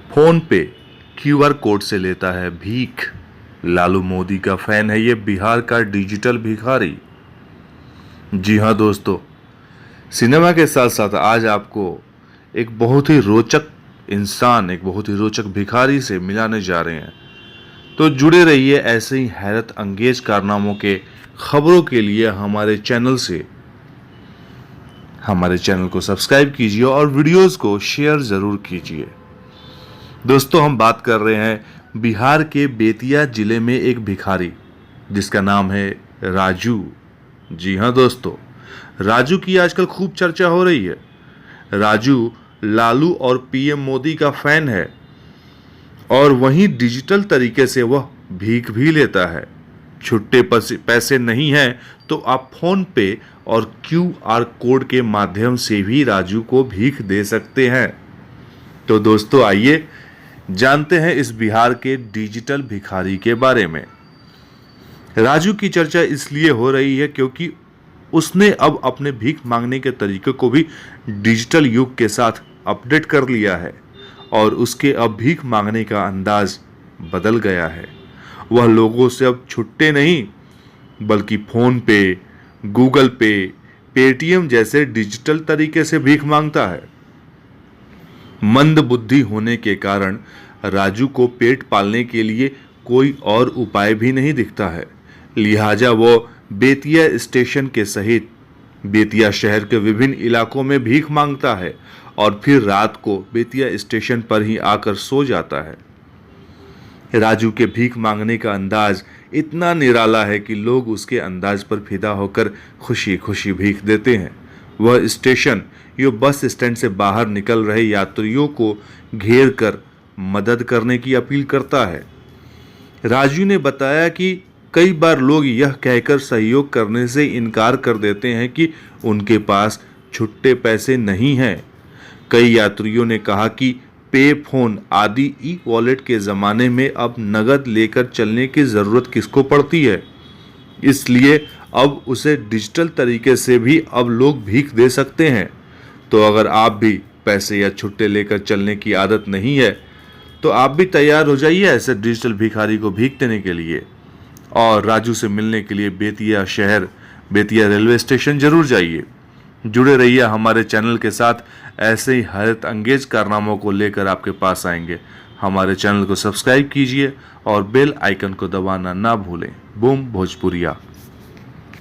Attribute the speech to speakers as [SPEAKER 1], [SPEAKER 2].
[SPEAKER 1] Phone पे QR code से लेता है भीख। लालू मोदी का फैन है ये बिहार का डिजिटल भिखारी। जी हाँ दोस्तों, सिनेमा के साथ साथ आज आपको एक बहुत ही रोचक इंसान, एक बहुत ही रोचक भिखारी से मिलाने जा रहे हैं। तो जुड़े रहिए ऐसे ही हैरत अंगेज कारनामों के खबरों के लिए हमारे चैनल को सब्सक्राइब कीजिए और वीडियोस को शेयर ज़रूर कीजिए। दोस्तों, हम बात कर रहे हैं बिहार के बेतिया जिले में एक भिखारी जिसका नाम है राजू। जी हाँ दोस्तों, राजू की आजकल खूब चर्चा हो रही है। राजू लालू और पीएम मोदी का फैन है और वहीं डिजिटल तरीके से वह भीख भी लेता है। छुट्टे पैसे नहीं हैं तो आप फोन पे और क्यूआर कोड के माध्यम से भी राजू को भीख दे सकते हैं। तो दोस्तों, आइए जानते हैं इस बिहार के डिजिटल भिखारी के बारे में। राजू की चर्चा इसलिए हो रही है क्योंकि उसने अब अपने भीख मांगने के तरीके को भी डिजिटल युग के साथ अपडेट कर लिया है और उसके अब भीख मांगने का अंदाज बदल गया है। वह लोगों से अब छुट्टे नहीं बल्कि फोन पे, गूगल पे, पेटीएम जैसे डिजिटल तरीके से भीख मांगता है। मंद बुद्धि होने के कारण राजू को पेट पालने के लिए कोई और उपाय भी नहीं दिखता है। लिहाजा वो बेतिया स्टेशन के सहित बेतिया शहर के विभिन्न इलाकों में भीख मांगता है और फिर रात को बेतिया स्टेशन पर ही आकर सो जाता है। राजू के भीख मांगने का अंदाज इतना निराला है कि लोग उसके अंदाज पर फिदा होकर खुशी खुशी भीख देते हैं। वह स्टेशन या बस स्टैंड से बाहर निकल रहे यात्रियों को घेर कर मदद करने की अपील करता है। राजू ने बताया कि कई बार लोग यह कहकर सहयोग करने से इनकार कर देते हैं कि उनके पास छुट्टे पैसे नहीं हैं। कई यात्रियों ने कहा कि पे फोन आदि ई वॉलेट के ज़माने में अब नगद लेकर चलने की ज़रूरत किसको पड़ती है, इसलिए अब उसे डिजिटल तरीके से भी अब लोग भीख दे सकते हैं। तो अगर आप भी पैसे या छुट्टे लेकर चलने की आदत नहीं है तो आप भी तैयार हो जाइए ऐसे डिजिटल भिखारी को भीख देने के लिए और राजू से मिलने के लिए बेतिया शहर, बेतिया रेलवे स्टेशन जरूर जाइए। जुड़े रहिए हमारे चैनल के साथ, ऐसे ही हैरत अंगेज कारनामों को लेकर आपके पास आएंगे। हमारे चैनल को सब्सक्राइब कीजिए और बेल आइकन को दबाना ना भूलें। बूम भोजपुरिया।